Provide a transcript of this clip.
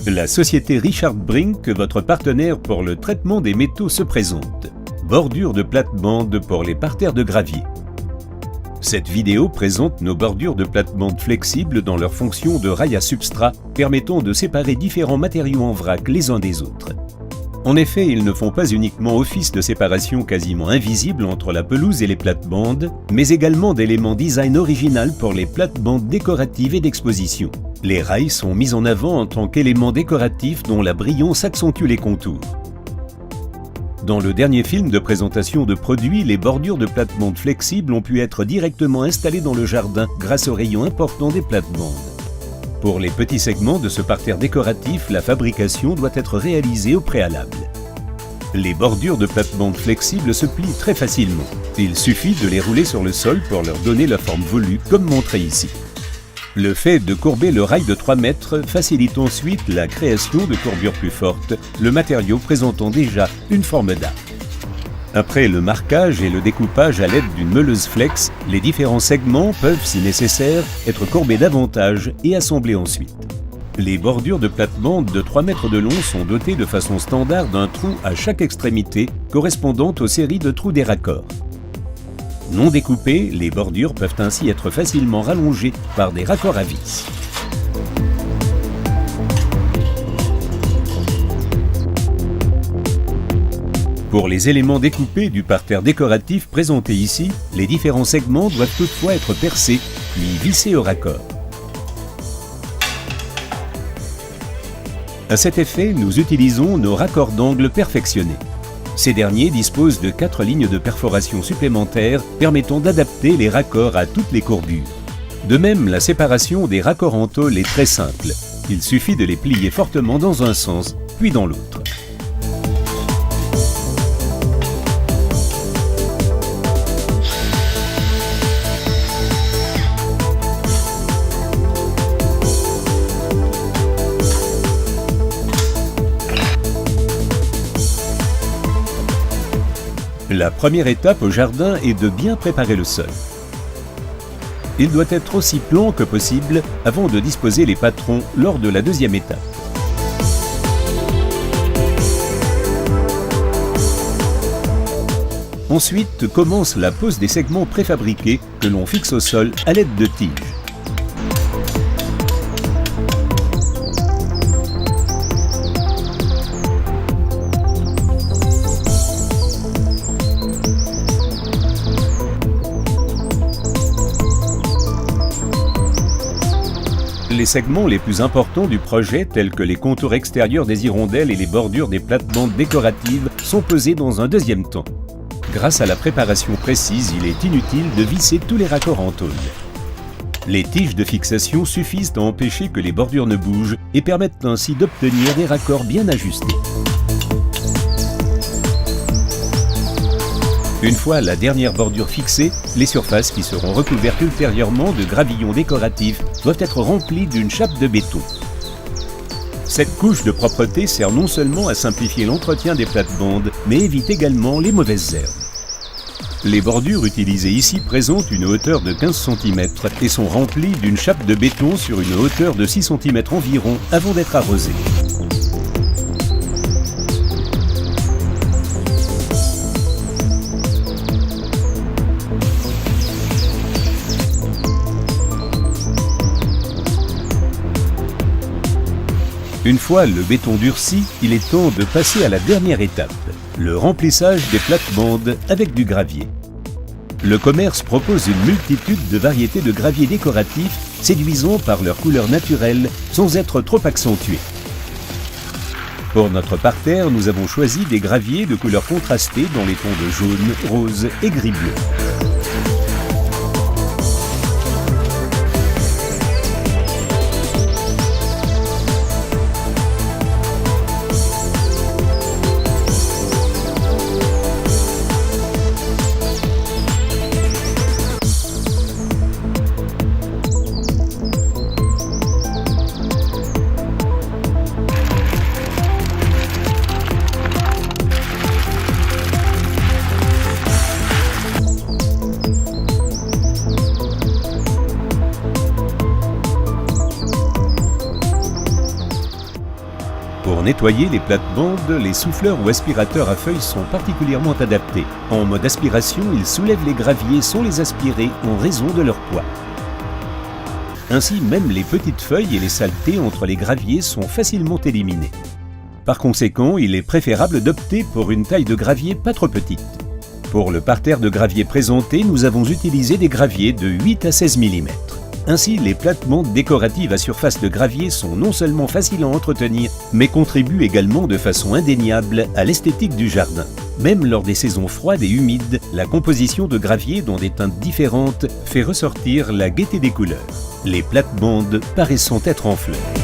La société Richard Brink, votre partenaire pour le traitement des métaux, se présente. Bordure de plate-bande pour les parterres de gravier. Cette vidéo présente nos bordures de plate-bande flexibles dans leur fonction de rail à substrat, permettant de séparer différents matériaux en vrac les uns des autres. En effet, ils ne font pas uniquement office de séparation quasiment invisible entre la pelouse et les plates-bandes, mais également d'éléments design original pour les plates-bandes décoratives et d'exposition. Les rails sont mis en avant en tant qu'éléments décoratifs dont la brillance accentue les contours. Dans le dernier film de présentation de produits, les bordures de plate-bande flexibles ont pu être directement installées dans le jardin grâce au rayon important des plates-bandes. Pour les petits segments de ce parterre décoratif, la fabrication doit être réalisée au préalable. Les bordures de plate-bande flexibles se plient très facilement. Il suffit de les rouler sur le sol pour leur donner la forme voulue, comme montré ici. Le fait de courber le rail de 3 mètres facilite ensuite la création de courbures plus fortes, le matériau présentant déjà une forme d'arc. Après le marquage et le découpage à l'aide d'une meuleuse flex, les différents segments peuvent, si nécessaire, être courbés davantage et assemblés ensuite. Les bordures de plate-bande de 3 mètres de long sont dotées de façon standard d'un trou à chaque extrémité correspondant aux séries de trous des raccords. Non découpées, les bordures peuvent ainsi être facilement rallongées par des raccords à vis. Pour les éléments découpés du parterre décoratif présenté ici, les différents segments doivent toutefois être percés, puis vissés au raccord. À cet effet, nous utilisons nos raccords d'angle perfectionnés. Ces derniers disposent de 4 lignes de perforation supplémentaires permettant d'adapter les raccords à toutes les courbures. De même, la séparation des raccords en tôle est très simple. Il suffit de les plier fortement dans un sens, puis dans l'autre. La première étape au jardin est de bien préparer le sol. Il doit être aussi plan que possible avant de disposer les patrons lors de la deuxième étape. Ensuite commence la pose des segments préfabriqués que l'on fixe au sol à l'aide de tiges. Les segments les plus importants du projet, tels que les contours extérieurs des hirondelles et les bordures des plates-bandes décoratives, sont posés dans un deuxième temps. Grâce à la préparation précise, il est inutile de visser tous les raccords en tôle. Les tiges de fixation suffisent à empêcher que les bordures ne bougent et permettent ainsi d'obtenir des raccords bien ajustés. Une fois la dernière bordure fixée, les surfaces qui seront recouvertes ultérieurement de gravillons décoratifs doivent être remplies d'une chape de béton. Cette couche de propreté sert non seulement à simplifier l'entretien des plates-bandes, mais évite également les mauvaises herbes. Les bordures utilisées ici présentent une hauteur de 15 cm et sont remplies d'une chape de béton sur une hauteur de 6 cm environ avant d'être arrosées. Une fois le béton durci, il est temps de passer à la dernière étape, le remplissage des plates-bandes avec du gravier. Le commerce propose une multitude de variétés de graviers décoratifs, séduisants par leur couleur naturelle sans être trop accentués. Pour notre parterre, nous avons choisi des graviers de couleurs contrastées dans les tons de jaune, rose et gris-bleu. Pour nettoyer les plates-bandes, les souffleurs ou aspirateurs à feuilles sont particulièrement adaptés. En mode aspiration, ils soulèvent les graviers sans les aspirer en raison de leur poids. Ainsi, même les petites feuilles et les saletés entre les graviers sont facilement éliminées. Par conséquent, il est préférable d'opter pour une taille de gravier pas trop petite. Pour le parterre de gravier présenté, nous avons utilisé des graviers de 8 à 16 mm. Ainsi, les plates-bandes décoratives à surface de gravier sont non seulement faciles à entretenir, mais contribuent également de façon indéniable à l'esthétique du jardin. Même lors des saisons froides et humides, la composition de gravier dans des teintes différentes fait ressortir la gaieté des couleurs, les plates-bandes paraissant être en fleurs.